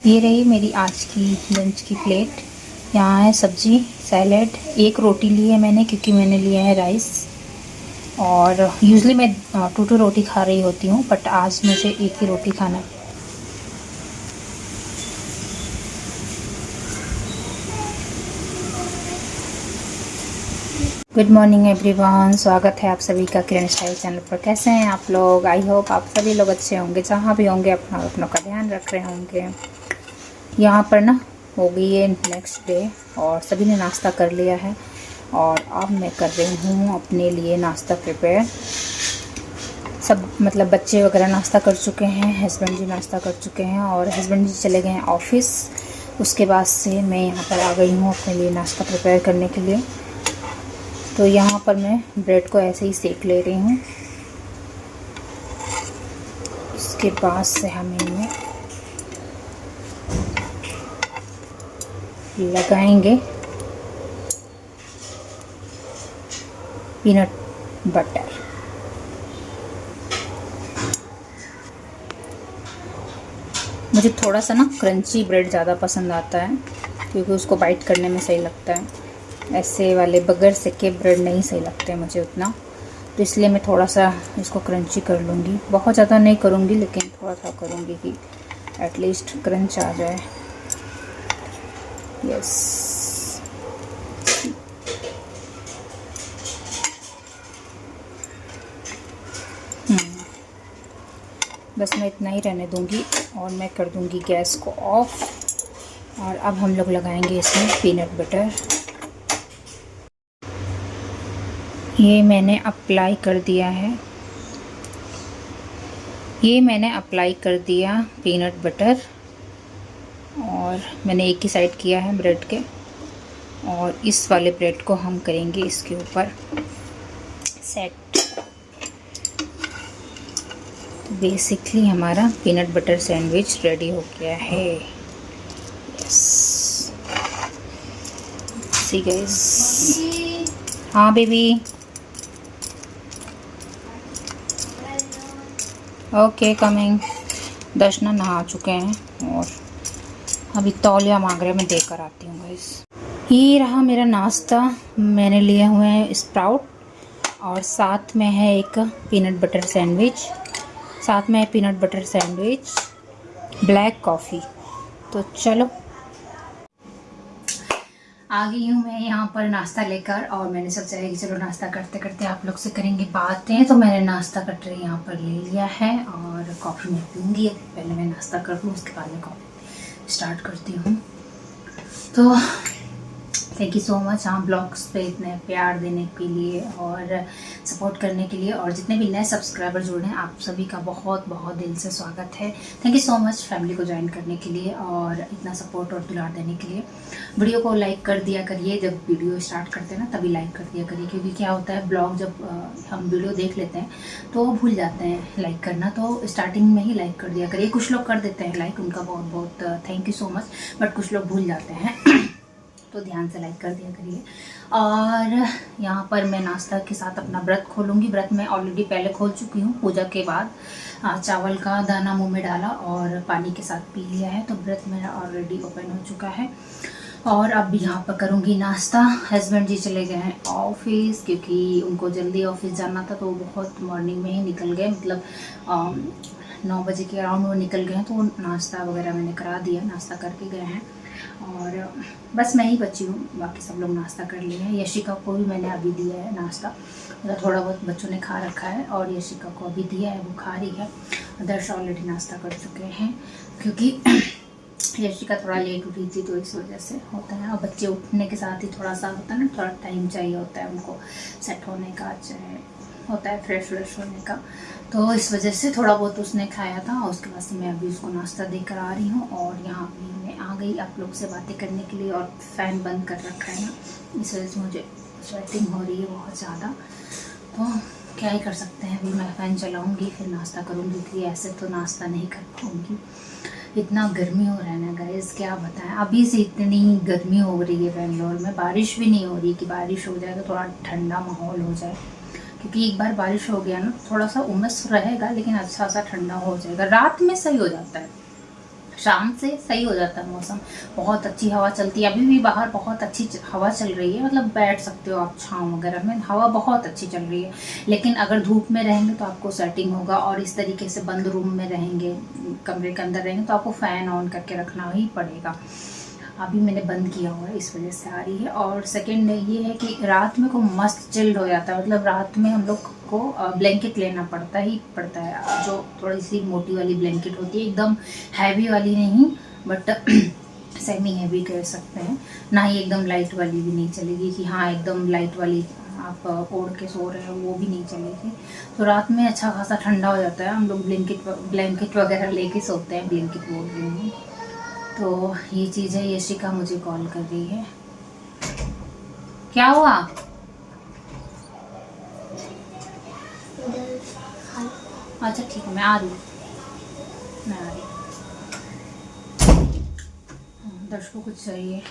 ये रही मेरी आज की लंच की प्लेट। यहाँ है सब्जी, सैलेड, एक रोटी ली है मैंने क्योंकि मैंने लिया है राइस। और यूजुअली मैं 2 रोटी खा रही होती हूँ, बट आज मुझे एक ही रोटी खाना है। गुड मॉर्निंग एवरीवन, स्वागत है आप सभी का किरण स्टाइल चैनल पर। कैसे हैं आप लोग? आई होप आप सभी लोग अच्छे होंगे, जहाँ भी होंगे अपना अपनों का ध्यान रख रहे होंगे। यहाँ पर ना हो गई है नेक्स्ट डे और सभी ने नाश्ता कर लिया है और अब मैं कर रही हूँ अपने लिए नाश्ता प्रिपेयर। सब मतलब बच्चे वगैरह नाश्ता कर चुके हैं, हस्बैंड जी नाश्ता कर चुके हैं और हस्बैंड जी चले गए हैं ऑफिस। उसके बाद से मैं यहाँ पर आ गई हूँ अपने लिए नाश्ता प्रिपेयर करने के लिए। तो यहाँ पर मैं ब्रेड को ऐसे ही सेक ले रही हूँ। इसके बाद से हम इनमें लगाएंगे पीनट बटर। मुझे थोड़ा सा ना क्रंची ब्रेड ज़्यादा पसंद आता है क्योंकि उसको बाइट करने में सही लगता है। ऐसे वाले बगैर सेके ब्रेड नहीं सही लगते मुझे उतना, तो इसलिए मैं थोड़ा सा इसको क्रंची कर लूँगी। बहुत ज़्यादा नहीं करूँगी लेकिन थोड़ा सा करूँगी कि एटलीस्ट क्रंच आ जाए। यस, बस मैं इतना ही रहने दूँगी और मैं कर दूँगी गैस को ऑफ। और अब हम लोग लगाएंगे इसमें पीनट बटर। ये मैंने अप्लाई कर दिया है, ये मैंने अप्लाई कर दिया पीनट बटर और मैंने एक ही साइड किया है ब्रेड के। और इस वाले ब्रेड को हम करेंगे इसके ऊपर सेट। तो बेसिकली हमारा पीनट बटर सैंडविच रेडी हो गया है। Yes, see guys. हाँ बेबी, ओके कमिंग। दर्शना नहा चुके हैं और अभी तौलिया मांग रहे, मैं देकर आती हूँ गाइस। ये रहा मेरा नाश्ता। मैंने लिए हुए हैं स्प्राउट और साथ में है एक पीनट बटर सैंडविच, साथ में है peanut butter sandwich, black coffee. तो चलो आ गई हूँ मैं यहाँ पर नाश्ता लेकर और मैंने सोचा है कि चलो नाश्ता करते करते आप लोग से करेंगे बातें। तो मैंने नाश्ता कटरे यहाँ पर ले लिया है और कॉफ़ी मैं पीऊँगी। पहले मैं नाश्ता कर लूँ, उसके बाद मैं कॉफ़ी स्टार्ट करती हूँ। तो थैंक यू सो मच हाँ ब्लॉग्स पे इतने प्यार देने के लिए और सपोर्ट करने के लिए, और जितने भी नए सब्सक्राइबर जुड़े हैं आप सभी का बहुत बहुत दिल से स्वागत है। Thank you so much family को ज्वाइन करने के लिए और इतना सपोर्ट और दुलार देने के लिए। वीडियो को लाइक कर दिया करिए, जब वीडियो स्टार्ट करते हैं ना तभी लाइक कर दिया करिए, क्योंकि क्या होता है ब्लॉग जब हम वीडियो देख लेते हैं तो भूल जाते हैं लाइक करना, तो स्टार्टिंग में ही लाइक कर दिया करिए। कुछ लोग कर देते हैं लाइक, उनका बहुत बहुत thank you so much, but कुछ लोग भूल जाते हैं तो ध्यान से लाइक कर दिया करिए। और यहाँ पर मैं नाश्ता के साथ अपना व्रत खोलूँगी। व्रत मैं ऑलरेडी पहले खोल चुकी हूँ, पूजा के बाद चावल का दाना मुंह में डाला और पानी के साथ पी लिया है, तो व्रत मेरा ऑलरेडी ओपन हो चुका है। और अब यहाँ पर करूँगी नाश्ता। हस्बैंड जी चले गए हैं ऑफिस क्योंकि उनको जल्दी ऑफिस जाना था, तो वो बहुत मॉर्निंग में ही निकल गए, मतलब 9 बजे के अराउंड वो निकल गए हैं। तो नाश्ता वगैरह मैंने करा दिया, नाश्ता करके गए हैं और बस मैं ही बची हूँ, बाकी सब लोग नाश्ता कर लिए हैं। यशिका को भी मैंने अभी दिया है नाश्ता, मतलब थोड़ा बहुत बच्चों ने खा रखा है और यशिका को अभी दिया है, वो खा रही है। दर्श ऑलरेडी नाश्ता कर चुके हैं क्योंकि यशिका थोड़ा लेट उठी थी तो इस वजह से होता है। और बच्चे उठने के साथ ही थोड़ा सा होता है ना, थोड़ा टाइम चाहिए होता है उनको सेट होने का, चाहे होता है फ्रेश होने का, तो इस वजह से थोड़ा बहुत उसने खाया था। और उसके बाद से मैं अभी उसको नाश्ता देकर आ रही हूँ और यहाँ भी मैं आ गई आप लोग से बातें करने के लिए। और फ़ैन बंद कर रखा है ना, इस वजह से मुझे स्वेटिंग हो रही है बहुत ज़्यादा, तो क्या ही कर सकते हैं। अभी मैं फ़ैन चलाऊँगी फिर नाश्ता करूँगी क्योंकि ऐसे तो नाश्ता नहीं कर पाऊँगी, इतना गर्मी हो रहा है ना गाइस, क्या बताएं। अभी से इतनी गर्मी हो रही है बेंगलोर में, बारिश भी नहीं हो रही कि बारिश हो जाए तो थोड़ा ठंडा माहौल हो जाए, क्योंकि एक बार बारिश हो गया ना थोड़ा सा उमस रहेगा लेकिन अच्छा सा ठंडा हो जाएगा, रात में सही हो जाता है। शाम से सही हो जाता है मौसम। बहुत अच्छी हवा चलती है, अभी भी बाहर बहुत अच्छी हवा चल रही है, मतलब बैठ सकते हो आप छाँव वगैरह में, हवा बहुत अच्छी चल रही है। लेकिन अगर धूप में रहेंगे तो आपको सेटिंग होगा, और इस तरीके से बंद रूम में रहेंगे, कमरे के अंदर रहेंगे तो आपको फ़ैन ऑन करके रखना ही पड़ेगा। अभी मैंने बंद किया हुआ है, इस वजह से आ रही है। और सेकंड ये है कि रात में को मस्त चिल्ड हो जाता है, मतलब रात में हम लोग को ब्लैंकेट लेना पड़ता ही पड़ता है, जो थोड़ी सी मोटी वाली ब्लैंकेट होती है, एकदम हैवी वाली नहीं, बट सेमी हैवी कह सकते हैं ना, ही एकदम लाइट वाली भी नहीं चलेगी कि हाँ एकदम लाइट वाली आप ओढ़ के सो रहे हो, वो भी नहीं चलेगी। तो रात में अच्छा खासा ठंडा हो जाता है, हम लोग ब्लैंकेट वगैरह लेके सोते हैं, ब्लैंकेट बोल रही हूँ। तो ये चीज़ है। यशिका मुझे कॉल कर रही है। क्या हुआ? अच्छा ठीक है, मैं आ रही हूँ, मैं आ रही हूँ। दर्श को कुछ चाहिए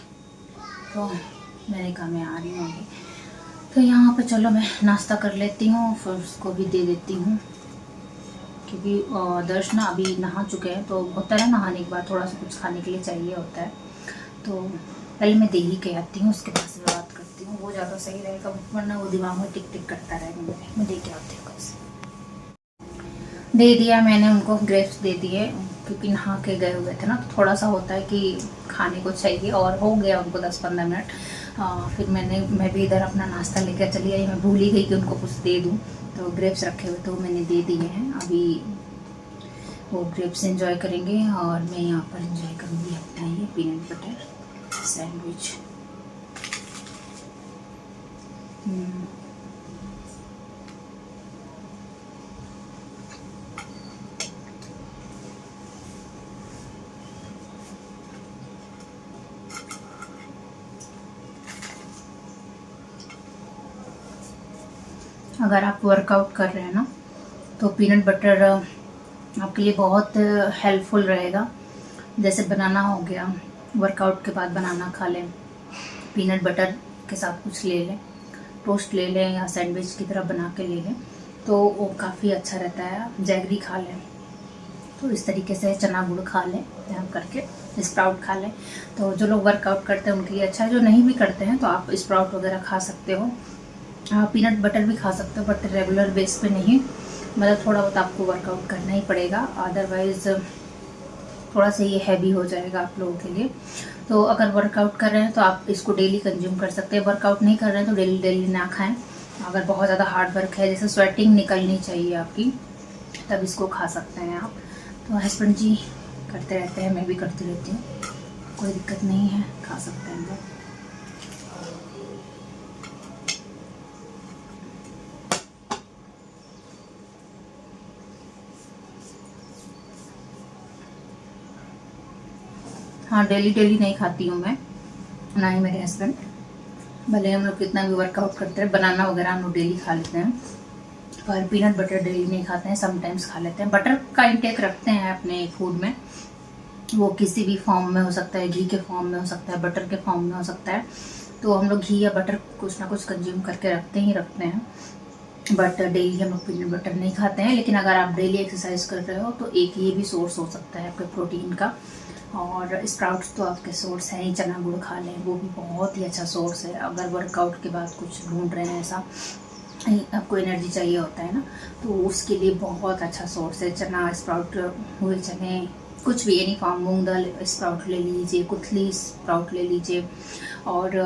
तो मैंने कहा मैं आ रही हूँ अभी। तो यहाँ पे चलो मैं नाश्ता कर लेती हूँ, फिर उसको भी दे देती हूँ, क्योंकि दर्श ना अभी नहा चुके हैं, तो होता है नहाने के बाद थोड़ा सा कुछ खाने के लिए चाहिए होता है। तो पहले मैं दे ही के आती हूँ, उसके बाद में बात करती हूँ, वो ज़्यादा सही रहेगा, वरना वो दिमाग में टिक टिक करता रहेगा। मैं दे के आती हूँ। कैसे दे दिया मैंने उनको, ग्रेप्स दे दिए, क्योंकि नहा के गए हुए थे ना, तो थोड़ा सा होता है कि खाने को चाहिए, और हो गया उनको 10-15 मिनट। फिर मैं भी इधर अपना नाश्ता लेकर चली आई, मैं भूल ही गई कि उनको कुछ दे दूँ। तो ग्रेप्स रखे हुए तो मैंने दे दिए हैं, अभी वो ग्रेप्स एंजॉय करेंगे, और मैं यहाँ पर एंजॉय करूँगी अपना ये पीनट बटर सैंडविच। अगर आप वर्कआउट कर रहे हैं ना, तो पीनट बटर आपके लिए बहुत हेल्पफुल रहेगा। जैसे बनाना हो गया, वर्कआउट के बाद बनाना खा लें, पीनट बटर के साथ कुछ ले लें, टोस्ट ले लें या सैंडविच की तरह बना के ले लें, तो वो काफ़ी अच्छा रहता है। जैगरी खा लें, तो इस तरीके से चना गुड़ खा लें यहाँ करके, स्प्राउट खा लें। तो जो लोग वर्कआउट करते हैं उनके लिए अच्छा है, जो नहीं भी करते हैं तो आप स्प्राउट वगैरह खा सकते हो। पीनट बटर भी खा सकते हो, बट रेगुलर बेस पे नहीं, मतलब थोड़ा बहुत आपको वर्कआउट करना ही पड़ेगा, अदरवाइज़ थोड़ा सा ये हैवी हो जाएगा आप लोगों के लिए। तो अगर वर्कआउट कर रहे हैं तो आप इसको डेली कंज्यूम कर सकते हैं, वर्कआउट नहीं कर रहे हैं तो डेली ना खाएं। अगर बहुत ज़्यादा हार्ड वर्क है, जैसे स्वेटिंग निकलनी चाहिए आपकी, तब इसको खा सकते हैं आप। तो हस्बैंड जी करते रहते हैं, मैं भी करती रहती हूँ, कोई दिक्कत नहीं है, खा सकते हैं लोग। हाँ, डेली नहीं खाती हूँ मैं, ना ही मेरे हस्बैंड, भले हम लोग कितना भी वर्कआउट करते हैं, बनाना वगैरह हम लोग डेली खा लेते हैं, पर पीनट बटर डेली नहीं खाते हैं, समटाइम्स खा लेते हैं। बटर का इंटेक रखते हैं अपने फूड में, वो किसी भी फॉर्म में हो सकता है, घी के फॉर्म में हो सकता है, बटर के फॉर्म में हो सकता है। तो हम लोग घी या बटर कुछ ना कुछ कंज्यूम करके रखते हैं, बट डेली हम लोग पीनट बटर नहीं खाते हैं। लेकिन अगर आप डेली एक्सरसाइज कर रहे हो तो एक ये भी सोर्स हो सकता है आपके प्रोटीन का। और स्प्राउट्स तो आपके सोर्स हैं ही, चना गुड़ खा लें, वो भी बहुत ही अच्छा सोर्स है। अगर वर्कआउट के बाद कुछ ढूंढ रहे हैं, ऐसा आपको एनर्जी चाहिए होता है ना, तो उसके लिए बहुत अच्छा सोर्स है चना, स्प्राउट हुए चने, कुछ भी एनी फॉर्म, मूंग दाल स्प्राउट ले लीजिए, कुथली स्प्राउट ले लीजिए, और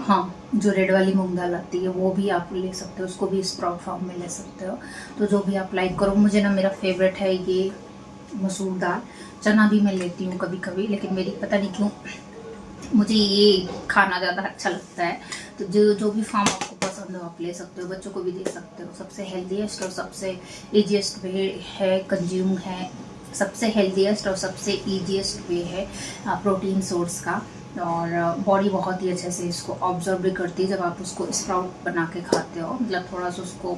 हाँ, जो रेड वाली मूंग दाल आती है वो भी आप ले सकते हो, उसको भी स्प्राउट फॉर्म में ले सकते हो। तो जो भी आप लाइक करो, मुझे ना मेरा फेवरेट है ये मसूर दाल। चना भी मैं लेती हूँ कभी कभी, लेकिन मेरी पता नहीं क्यों मुझे ये खाना ज़्यादा अच्छा लगता है। तो जो भी फॉर्म आपको पसंद हो आप ले सकते हो, बच्चों को भी दे सकते हो। सबसे हेल्दीएस्ट और सबसे ईजीएस्ट वे है कंज्यूम है, सबसे हेल्दीएस्ट और सबसे ईजीएस्ट वे है प्रोटीन सोर्स का। और बॉडी बहुत ही अच्छे से इसको ऑब्जर्व भी करती है जब आप उसको स्प्राउट बना के खाते हो, मतलब थोड़ा सा उसको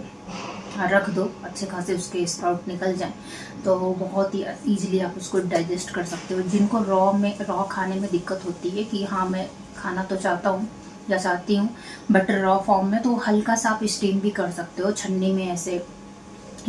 रख दो, अच्छे खासे उसके स्प्राउट निकल जाएं, तो बहुत ही ईजिली आप उसको डाइजेस्ट कर सकते हो। जिनको रॉ खाने में दिक्कत होती है कि हाँ मैं खाना तो चाहता हूँ या चाहती हूँ, बट रॉ फॉर्म में, तो हल्का सा आप स्टीम भी कर सकते हो, छन्नी में ऐसे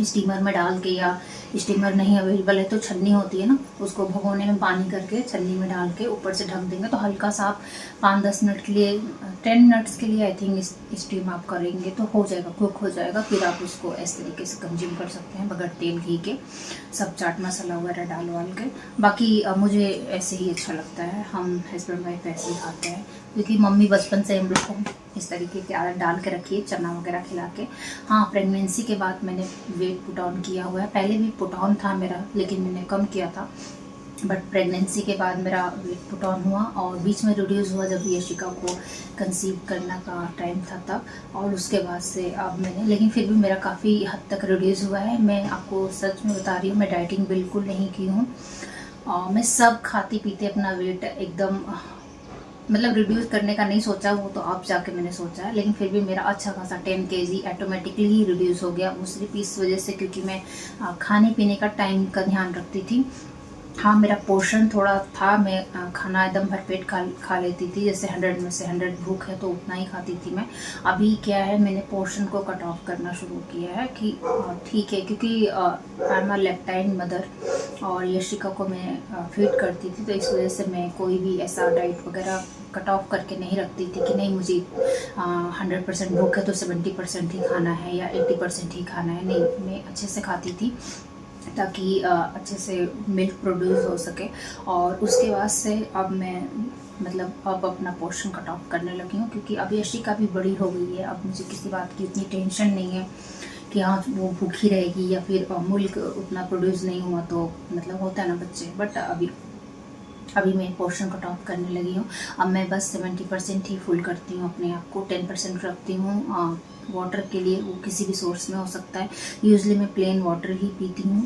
स्टीमर में डाल के, या स्टीमर नहीं अवेलेबल है तो छन्नी होती है ना, उसको भगोने में पानी करके छन्नी में डाल के ऊपर से ढक देंगे तो हल्का सा आप 5-10 मिनट के लिए, 10 मिनट्स के लिए आई थिंक स्टीम आप करेंगे तो हो जाएगा, कुक हो जाएगा। फिर आप उसको इस तरीके से कंज्यूम कर सकते हैं बगैर तेल घी के, सब चाट मसाला वगैरह डाल वाल के। बाकी मुझे ऐसे ही अच्छा लगता है, हम हस्बैंड वाइफ ऐसे ही खाते हैं, क्योंकि मम्मी बचपन से हम लोग को इस तरीके की आदत डाल के रखी है, चना वगैरह खिला के। हाँ, प्रेगनेंसी के बाद मैंने वेट पुट ऑन किया हुआ है, पहले भी पुट ऑन था मेरा, लेकिन मैंने कम किया था। बट प्रेगनेंसी के बाद मेरा वेट पुट ऑन हुआ और बीच में रिड्यूस हुआ जब यशिका को कंसीव करने का टाइम था तब, और उसके बाद से अब मैंने, लेकिन फिर भी मेरा काफ़ी हद तक रिड्यूस हुआ है। मैं आपको सच में बता रही हूँ, मैं डाइटिंग बिल्कुल नहीं की हूँ। मैं सब खाती पीते अपना वेट एकदम, मतलब रिड्यूस करने का नहीं सोचा, वो तो अब जाके मैंने सोचा है, लेकिन फिर भी मेरा अच्छा खासा 10 kg ऑटोमेटिकली ही रिड्यूस हो गया। वो सिर्फ इस वजह से क्योंकि मैं खाने पीने का टाइम का ध्यान रखती थी। हाँ, मेरा पोर्शन थोड़ा था, मैं खाना एकदम भरपेट खा लेती थी, जैसे 100 में से 100 भूख है तो उतना ही खाती थी मैं। अभी क्या है, मैंने पोर्शन को कट ऑफ करना शुरू किया है कि ठीक है, क्योंकि आई एम अ लैक्टाइन मदर और यशिका को मैं फीड करती थी, तो इस वजह से मैं कोई भी ऐसा डाइट वगैरह कट ऑफ करके नहीं रखती थी कि नहीं मुझे 100% भूख है तो 70% ही खाना है या 80% ही खाना है। नहीं, मैं अच्छे से खाती थी ताकि अच्छे से मिल्क प्रोड्यूस हो सके। और उसके बाद से अब मैं मतलब अब अपना पोर्शन कट ऑफ करने लगी हूँ, क्योंकि अब यशिका भी बड़ी हो गई है, अब मुझे किसी बात की उतनी टेंशन नहीं है कि हाँ वो भूखी रहेगी या फिर मिल्क उतना प्रोड्यूस नहीं हुआ तो, मतलब होता है ना बच्चे। बट अभी मैं पोर्शन कट ऑफ करने लगी हूँ। अब मैं बस 70% ही फुल करती हूँ अपने आप को, 10% रखती हूँ वाटर के लिए, वो किसी भी सोर्स में हो सकता है। यूजली मैं प्लेन वाटर ही पीती हूँ,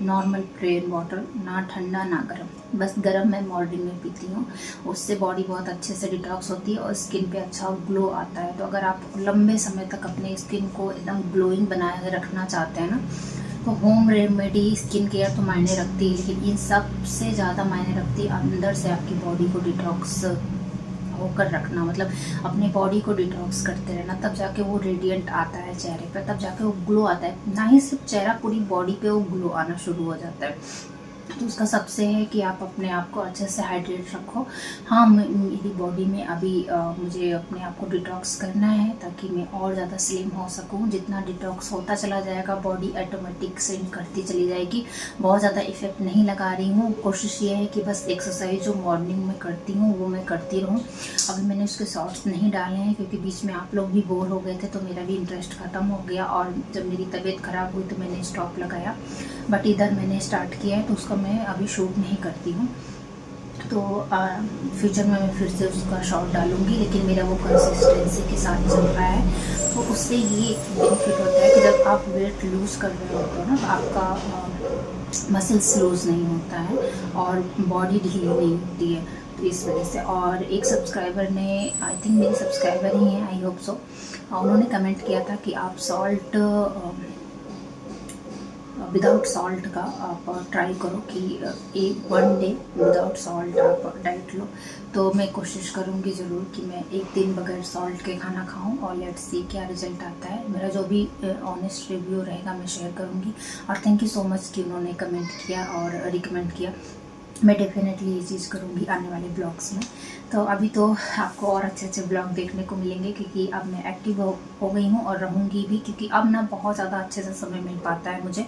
नॉर्मल प्लेन वाटर, ना ठंडा ना गर्म, बस गर्म मैं मॉर्निंग में पीती हूँ। उससे बॉडी बहुत अच्छे से डिटॉक्स होती है और स्किन पे अच्छा ग्लो आता है। तो अगर आप लंबे समय तक अपने स्किन को एकदम ग्लोइंग बनाए रखना चाहते हैं ना, तो होम रेमेडी स्किन केयर तो मायने रखती है, लेकिन इन सब से ज़्यादा मायने रखती है अंदर से आपकी बॉडी को डिटॉक्स होकर रखना, मतलब अपने बॉडी को डिटॉक्स करते रहना, तब जाके वो रेडिएंट आता है चेहरे पे, तब जाके वो ग्लो आता है। ना ही सिर्फ चेहरा, पूरी बॉडी पे वो ग्लो आना शुरू हो जाता है। तो उसका सबसे है कि आप अपने आप को अच्छे से हाइड्रेट रखो। हाँ, मेरी बॉडी में अभी मुझे अपने आप को डिटॉक्स करना है ताकि मैं और ज़्यादा स्लिम हो सकूँ। जितना डिटॉक्स होता चला जाएगा बॉडी ऑटोमेटिक स्लिम करती चली जाएगी। बहुत ज़्यादा इफेक्ट नहीं लगा रही हूँ, कोशिश ये है कि बस एक्सरसाइज जो मॉर्निंग में करती हूँ वो मैं करती रहूँ। अभी मैंने उसके शॉर्ट्स नहीं डाले हैं क्योंकि बीच में आप लोग भी बोर हो गए थे तो मेरा भी इंटरेस्ट ख़त्म हो गया, और जब मेरी तबीयत ख़राब हुई तो मैंने स्टॉप लगाया। बट इधर मैंने स्टार्ट किया है तो उसका मैं अभी शूट नहीं करती हूँ, तो फ्यूचर में मैं फिर से उसका शॉर्ट डालूँगी, लेकिन मेरा वो कंसिस्टेंसी के साथ चल रहा है। तो उससे ये बेनिफिट होता है कि जब आप वेट लूज़ कर रहे होते हो ना, तो आपका मसल्स लूज़ नहीं होता है और बॉडी ढीली नहीं होती है, तो इस वजह से। और एक सब्सक्राइबर ने, आई थिंक मेरे सब्सक्राइबर ही हैं, आई होप सो, उन्होंने कमेंट किया था कि आप सॉल्ट विदाउट सॉल्ट का आप ट्राई करो कि एक 1 डे विदाउट सॉल्ट आप डाइट लो। तो मैं कोशिश करूँगी ज़रूर कि मैं एक दिन बगैर सॉल्ट के खाना खाऊं और लेट्स सी क्या रिजल्ट आता है। मेरा जो भी ऑनेस्ट रिव्यू रहेगा मैं शेयर करूँगी। और थैंक यू सो मच कि उन्होंने कमेंट किया और रिकमेंड किया। मैं डेफिनेटली ये चीज़ करूँगी आने वाले ब्लॉग्स में। तो अभी तो आपको और अच्छे अच्छे ब्लॉग देखने को मिलेंगे क्योंकि अब मैं एक्टिव हो गई हूँ और रहूँगी भी, क्योंकि अब ना बहुत ज़्यादा अच्छे से समय मिल पाता है मुझे।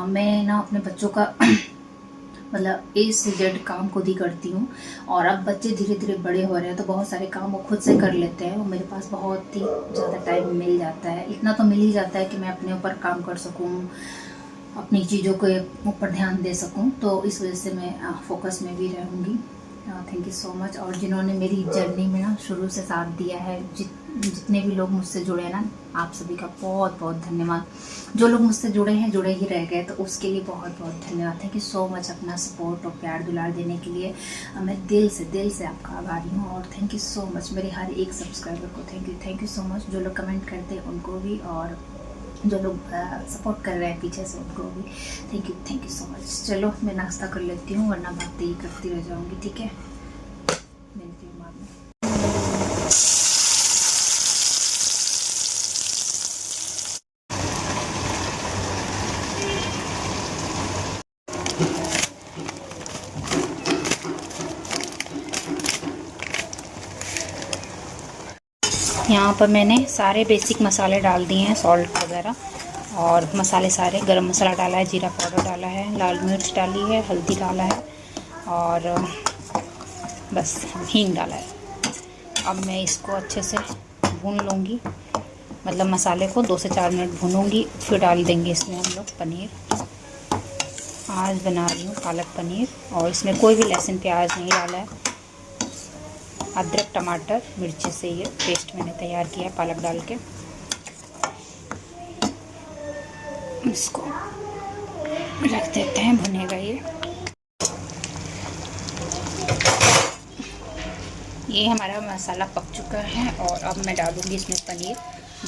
मैं ना अपने बच्चों का मतलब A से Z काम खुद ही करती हूँ, और अब बच्चे धीरे धीरे बड़े हो रहे हैं तो बहुत सारे काम वो खुद से कर लेते हैं और मेरे पास बहुत ही ज़्यादा टाइम मिल जाता है। इतना तो मिल ही जाता है कि मैं अपने ऊपर काम कर सकूँ, अपनी चीज़ों के ऊपर ध्यान दे सकूं, तो इस वजह से मैं फोकस में भी रहूँगी। Thank you so much. और जिन्होंने मेरी जर्नी में ना शुरू से साथ दिया है, जितने भी लोग मुझसे जुड़े हैं ना, आप सभी का बहुत बहुत धन्यवाद। जो लोग मुझसे जुड़े हैं, जुड़े ही रह गए, तो उसके लिए बहुत बहुत धन्यवाद। थैंक यू सो मच अपना सपोर्ट और प्यार दुलार देने के लिए। मैं दिल से आपका आभारी हूँ। और थैंक यू सो मच मेरे हर एक सब्सक्राइबर को, थैंक यू सो मच। जो लोग कमेंट करते हैं उनको भी, और जो लोग सपोर्ट कर रहे हैं पीछे से उनको भी थैंक यू सो मच। चलो मैं नाश्ता कर लेती हूँ, वरना बातें ही करती रह जाऊँगी, ठीक है। मिलती हूँ बाद में। यहाँ पर मैंने सारे बेसिक मसाले डाल दिए हैं, सॉल्ट वगैरह और मसाले सारे। गरम मसाला डाला है, जीरा पाउडर डाला है, लाल मिर्च डाली है, हल्दी डाला है और बस हींग डाला है। अब मैं इसको अच्छे से भून लूँगी, मतलब मसाले को 2 से 4 मिनट भूनूँगी, फिर डाल देंगे इसमें हम लोग पनीर। आज बना रही हूँ पालक पनीर और इसमें कोई भी लहसुन प्याज नहीं डाला है। अदरक टमाटर मिर्ची से ये पेस्ट मैंने तैयार किया है पालक डाल के। इसको रख देते हैं, भुनेगा ये हमारा मसाला पक चुका है और अब मैं डालूँगी इसमें पनीर,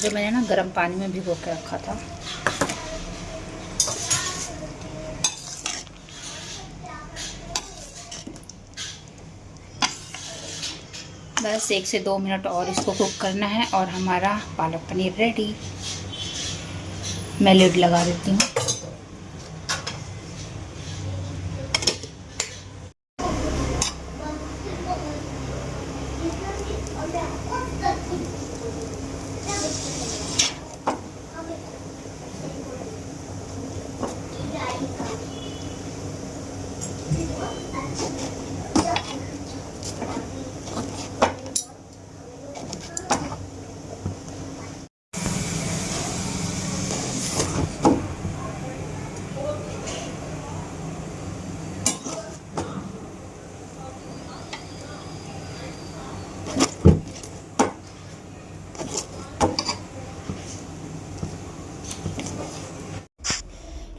जो मैंने ना गर्म पानी में भिगो के रखा था। बस 1 से 2 मिनट और इसको कुक करना है और हमारा पालक पनीर रेडी। मैं लिड लगा देती हूँ।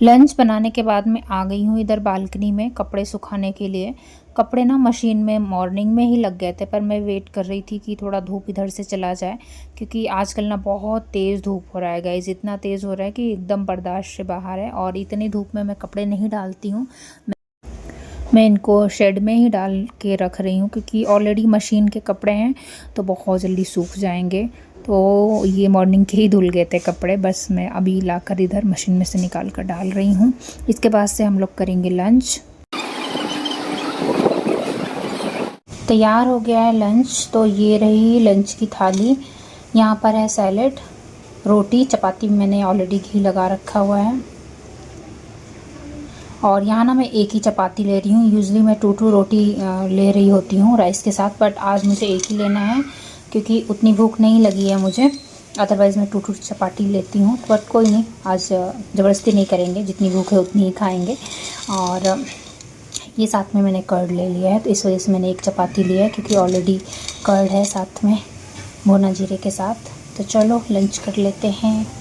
लंच बनाने के बाद मैं आ गई हूँ इधर बालकनी में कपड़े सुखाने के लिए। कपड़े ना मशीन में मॉर्निंग में ही लग गए थे, पर मैं वेट कर रही थी कि थोड़ा धूप इधर से चला जाए, क्योंकि आजकल ना बहुत तेज़ धूप हो रहा है गाइस। इतना तेज़ हो रहा है कि एकदम बर्दाश्त से बाहर है और इतनी धूप में मैं कपड़े नहीं डालती हूँ। मैं इनको शेड में ही डाल के रख रही हूँ, क्योंकि ऑलरेडी मशीन के कपड़े हैं तो बहुत जल्दी सूख जाएंगे। तो ये मॉर्निंग के ही धुल गए थे कपड़े, बस मैं अभी लाकर इधर मशीन में से निकाल कर डाल रही हूँ। इसके बाद से हम लोग करेंगे लंच। तैयार हो गया है लंच, तो ये रही लंच की थाली। यहाँ पर है सैलेड, रोटी, चपाती मैंने ऑलरेडी घी लगा रखा हुआ है और यहाँ ना मैं एक ही चपाती ले रही हूँ। यूजुअली मैं 2 रोटी ले रही होती हूँ राइस के साथ, बट आज मुझे एक ही लेना है क्योंकि उतनी भूख नहीं लगी है मुझे। अदरवाइज़ मैं 2 चपाती लेती हूँ, बट कोई नहीं, आज ज़बरदस्ती नहीं करेंगे, जितनी भूख है उतनी ही खाएँगे। और ये साथ में मैंने कर्ड ले लिया है, तो इस वजह से मैंने एक चपाती लिया है, क्योंकि ऑलरेडी कर्ड है साथ में भुना जीरे के साथ। तो चलो लंच कर लेते हैं।